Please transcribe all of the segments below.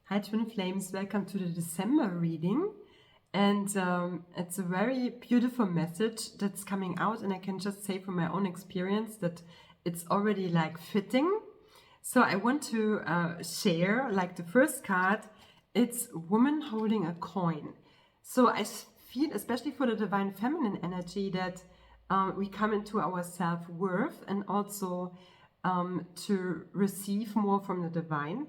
Hi Twin Flames, welcome to the December reading. And it's a very beautiful message that's coming out, and I can just say from my own experience that it's already like fitting. So I want to share like the first card. It's a woman holding a coin. So I feel, especially for the divine feminine energy, that we come into our self-worth and also to receive more from the divine.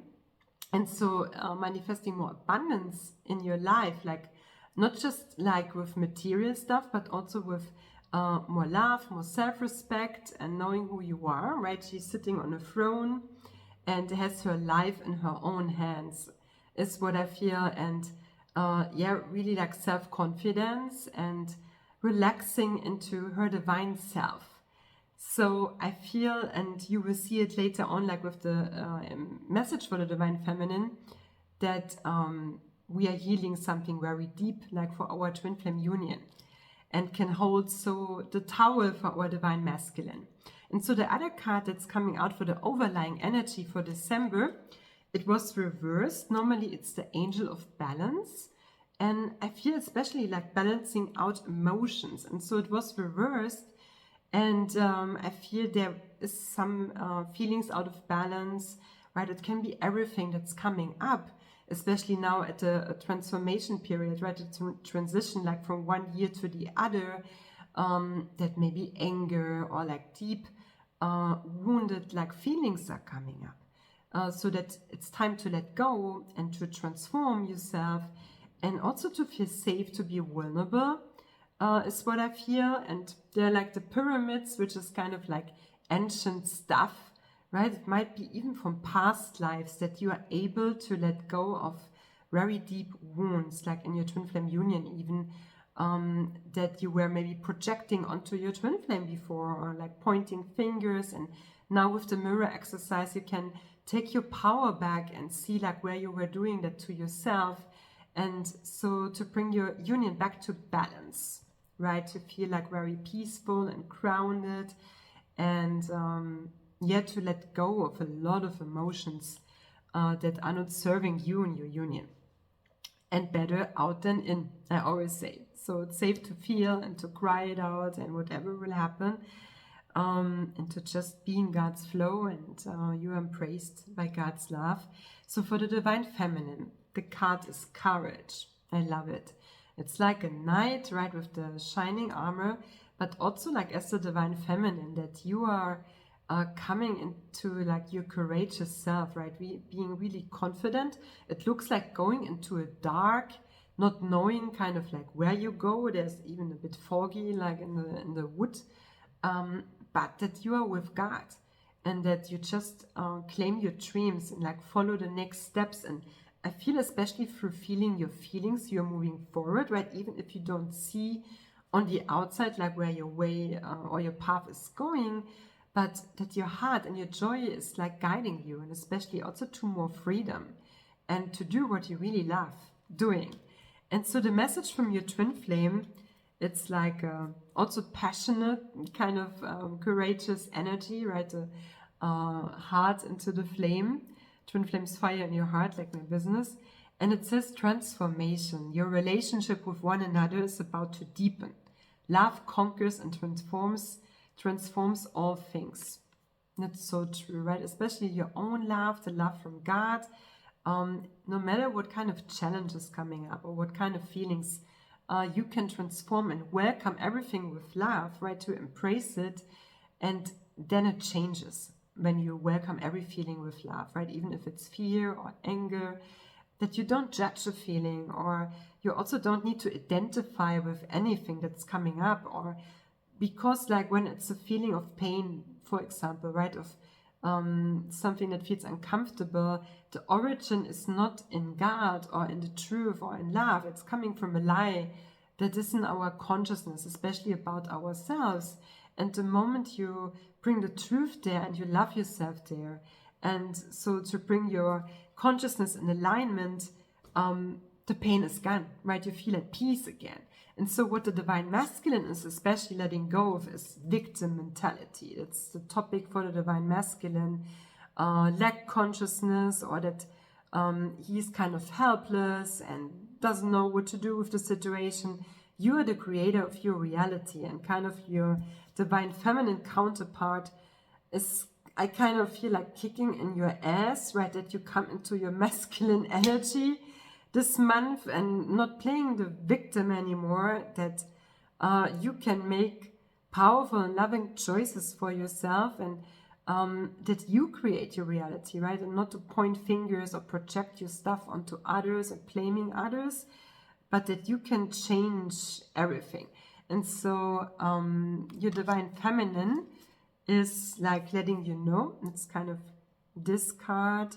And so manifesting more abundance in your life, like not just like with material stuff, but also with more love, more self-respect, and knowing who you are, right? She's sitting on a throne and has her life in her own hands, is what I feel. And really like self-confidence and relaxing into her divine self. So I feel, and you will see it later on, like with the message for the divine feminine, that we are healing something very deep, like for our twin flame union, and can hold so the towel for our divine masculine. And so the other card that's coming out for the overlying energy for December, it was reversed. Normally it's the angel of balance. And I feel especially like balancing out emotions. And so it was reversed. And I feel there is some feelings out of balance, right? It can be everything that's coming up, especially now at a transformation period, right? It's a transition like from one year to the other, that maybe anger or like deep wounded like feelings are coming up. So that it's time to let go and to transform yourself, and also to feel safe to be vulnerable. Is what I feel. And they're like the pyramids, which is kind of like ancient stuff, right? It might be even from past lives that you are able to let go of very deep wounds, like in your twin flame union even, that you were maybe projecting onto your twin flame before, or like pointing fingers. And now with the mirror exercise, you can take your power back and see like where you were doing that to yourself. And so to bring your union back to balance, right? To feel like very peaceful and grounded, and to let go of a lot of emotions that are not serving you in your union. And better out than in, I always say. So it's safe to feel and to cry it out and whatever will happen, and to just be in God's flow, and you are embraced by God's love. So for the divine feminine, the card is courage. I love it. It's like a knight, right, with the shining armor, but also like as the divine feminine, that you are coming into like your courageous self, right? Being really confident. It looks like going into a dark, not knowing kind of like where you go. There's even a bit foggy, like in the wood, but that you are with God, and that you just claim your dreams and like follow the next steps. And I feel especially through feeling your feelings, you're moving forward, right? Even if you don't see on the outside like where your way or your path is going, but that your heart and your joy is like guiding you, and especially also to more freedom and to do what you really love doing. And so the message from your twin flame, it's like also passionate, kind of courageous energy, right? Heart into the flame. Twin flames fire in your heart, like my business. And it says transformation. Your relationship with one another is about to deepen. Love conquers and transforms all things. That's so true, right? Especially your own love, the love from God. No matter what kind of challenge is coming up or what kind of feelings, you can transform and welcome everything with love, right? To embrace it, and then it changes when you welcome every feeling with love, right? Even if it's fear or anger, that you don't judge a feeling, or you also don't need to identify with anything that's coming up, or because like when it's a feeling of pain, for example, right, of something that feels uncomfortable, the origin is not in God or in the truth or in love. It's coming from a lie that is in our consciousness, especially about ourselves. And the moment you bring the truth there and you love yourself there, and so to bring your consciousness in alignment, the pain is gone, right? You feel at peace again. And so what the divine masculine is especially letting go of is victim mentality. It's the topic for the divine masculine, lack consciousness, or that he's kind of helpless and doesn't know what to do with the situation. You are the creator of your reality, and kind of your divine feminine counterpart is, I kind of feel like, kicking in your ass, right? That you come into your masculine energy this month and not playing the victim anymore, that you can make powerful and loving choices for yourself, and that you create your reality, right? And not to point fingers or project your stuff onto others and blaming others, but that you can change everything. And so your divine feminine is like letting you know, it's kind of this card,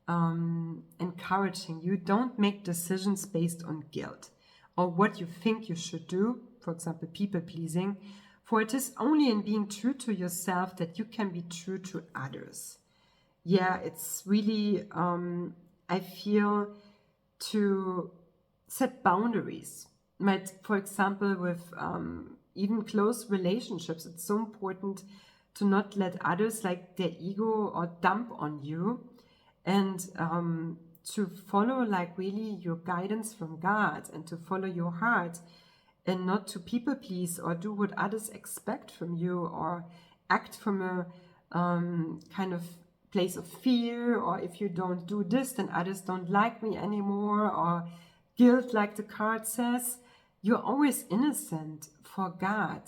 encouraging you. Don't make decisions based on guilt or what you think you should do, for example, people pleasing, for it is only in being true to yourself that you can be true to others. Yeah, it's really, I feel, to set boundaries. Right? For example, with even close relationships, it's so important to not let others, like, their ego or dump on you, and to follow, like, really your guidance from God, and to follow your heart, and not to people please or do what others expect from you, or act from a kind of place of fear, or if you don't do this, then others don't like me anymore, or guilt, like the card says. You're always innocent for God.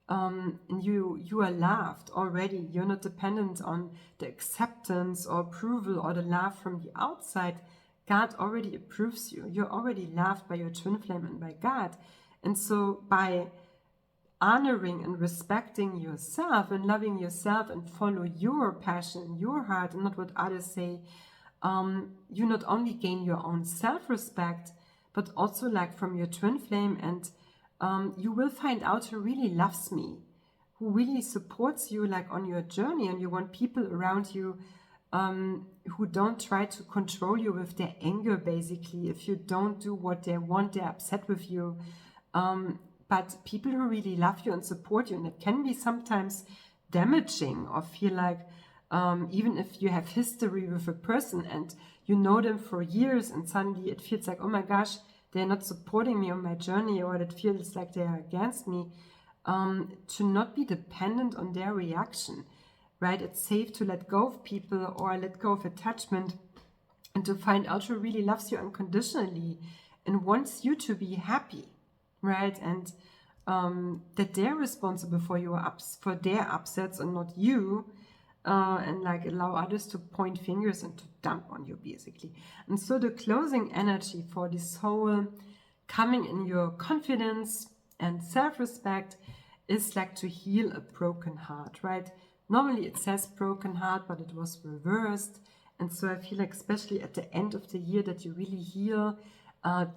And you are loved already. You're not dependent on the acceptance or approval or the love from the outside. God already approves you. You're already loved by your twin flame and by God. And so by honoring and respecting yourself and loving yourself and follow your passion, your heart, and not what others say, you not only gain your own self-respect, but also, like, from your twin flame, and you will find out who really loves me, who really supports you, like, on your journey, and you want people around you who don't try to control you with their anger, basically. If you don't do what they want, they're upset with you. But people who really love you and support you, and it can be sometimes damaging, or feel like, even if you have history with a person and you know them for years, and suddenly it feels like, oh my gosh, they're not supporting me on my journey, or it feels like they are against me, to not be dependent on their reaction, right? It's safe to let go of people or let go of attachment, and to find out who really loves you unconditionally and wants you to be happy, right? And that they're responsible for for their upsets and not you, and, like, allow others to point fingers and to dump on you, basically. And so the closing energy for this whole coming in your confidence and self-respect is, like, to heal a broken heart, right? Normally it says broken heart, but it was reversed. And so I feel like, especially at the end of the year, that you really heal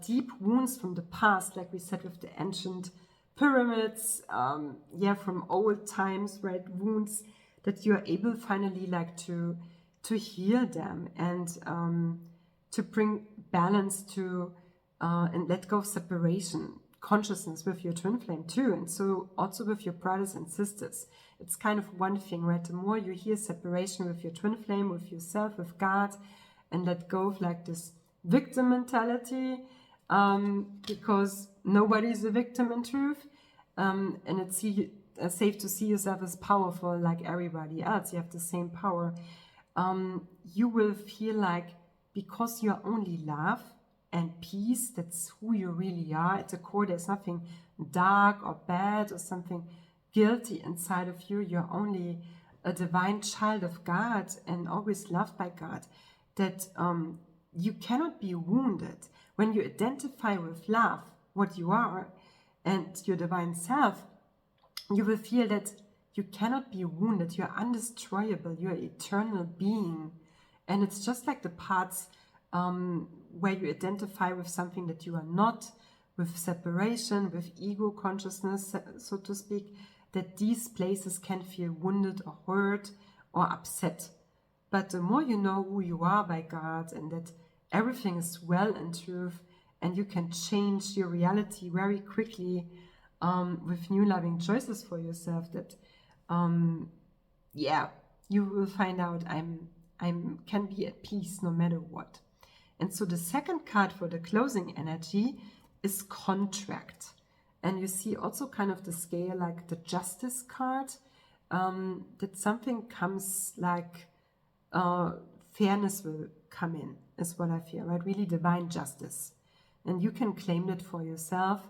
deep wounds from the past, like we said with the ancient pyramids, from old times, right? Wounds that you are able finally, like, to heal them, and to bring balance to and let go of separation consciousness with your twin flame too, and so also with your brothers and sisters. It's kind of one thing, right? The more you heal separation with your twin flame, with yourself, with God, and let go of, like, this victim mentality, because nobody is a victim in truth, and it's safe to see yourself as powerful like everybody else. You have the same power. You will feel like, because you're only love and peace, that's who you really are. At the core, there's nothing dark or bad or something guilty inside of you. You're only a divine child of God and always loved by God. That you cannot be wounded. When you identify with love, what you are, and your divine self, you will feel that you cannot be wounded. You're undestroyable. You're an eternal being. And it's just like the parts where you identify with something that you are not, with separation, with ego consciousness, so to speak, that these places can feel wounded or hurt or upset. But the more you know who you are by God, and that everything is well in truth, and you can change your reality very quickly with new loving choices for yourself, that you will find out I'm can be at peace no matter what. And so the second card for the closing energy is contract. And you see also kind of the scale like the Justice card, that something comes like fairness will come in, is what I feel, right? Really divine justice. And you can claim it for yourself,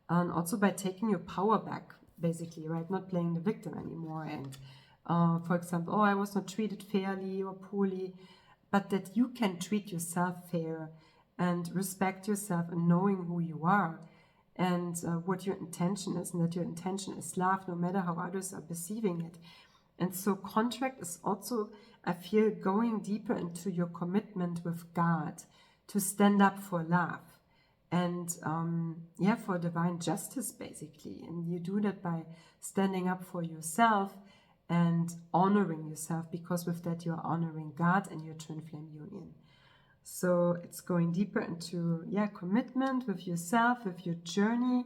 and also by taking your power back, basically, right? Not playing the victim anymore. And for example, I was not treated fairly or poorly, but that you can treat yourself fair and respect yourself and knowing who you are and what your intention is, and that your intention is love, no matter how others are perceiving it. And so contract is also, I feel, going deeper into your commitment with God to stand up for love and for divine justice, basically. And you do that by standing up for yourself and honoring yourself, because with that you're honoring God and your twin flame union. So it's going deeper into commitment with yourself, with your journey.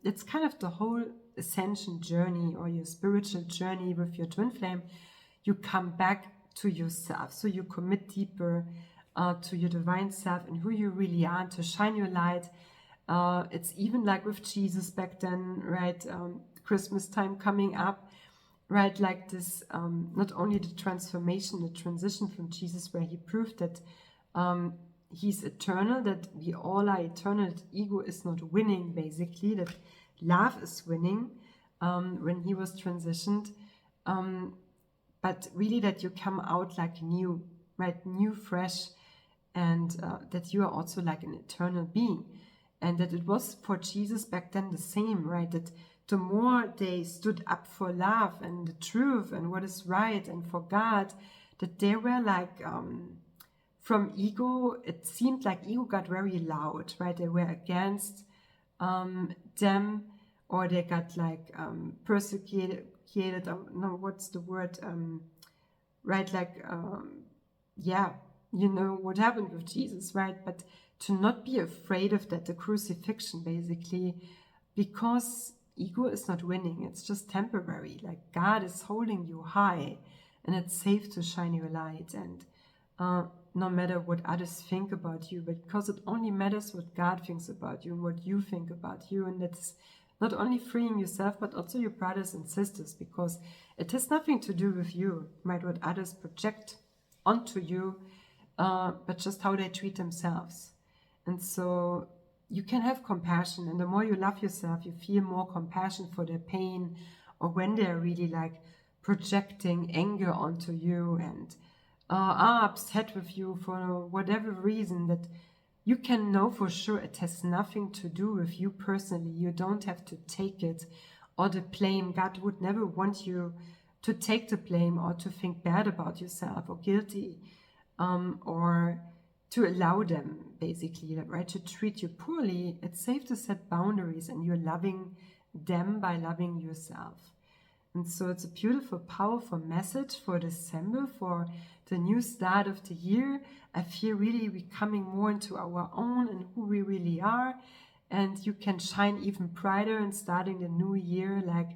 It's kind of the whole ascension journey or your spiritual journey with your twin flame. You come back to yourself, so you commit deeper to your divine self and who you really are, and to shine your light. It's even like with Jesus back then, right? Christmas time coming up, right? Like this, not only the transformation, the transition from Jesus, where he proved that he's eternal, that we all are eternal, that ego is not winning, basically, that love is winning when he was transitioned. But really that you come out like new, right? New, fresh, and that you are also like an eternal being. And that it was for Jesus back then the same, right? That the more they stood up for love and the truth and what is right and for God, that they were like, from ego, it seemed like ego got very loud, right? They were against them, or they got like persecuted, no, what's the word? Right, like, you know what happened with Jesus, right? But to not be afraid of that, the crucifixion, basically, because ego is not winning. It's just temporary. Like God is holding you high, and it's safe to shine your light. And no matter what others think about you, because it only matters what God thinks about you and what you think about you. And that's not only freeing yourself, but also your brothers and sisters, because it has nothing to do with you, right? What others project onto you, but just how they treat themselves. And so you can have compassion, and the more you love yourself, you feel more compassion for their pain, or when they're really like projecting anger onto you and are upset with you for whatever reason, that you can know for sure it has nothing to do with you personally. You don't have to take it or the blame. God would never want you to take the blame or to think bad about yourself or guilty, or to allow them, basically, right, to treat you poorly. It's safe to set boundaries, and you're loving them by loving yourself. And so it's a beautiful, powerful message for December, for the new start of the year. I feel really we're coming more into our own and who we really are. And you can shine even brighter and starting the new year like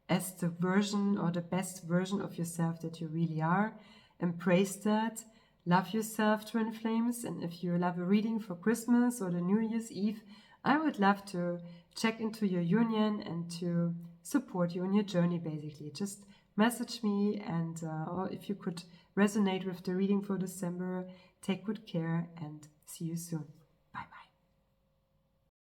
as the version or the best version of yourself that you really are. Embrace that. Love yourself, Twin Flames. And if you love a reading for Christmas or the New Year's Eve, I would love to check into your union and to support you on your journey, basically. Just message me, and or if you could resonate with the reading for December, take good care and see you soon.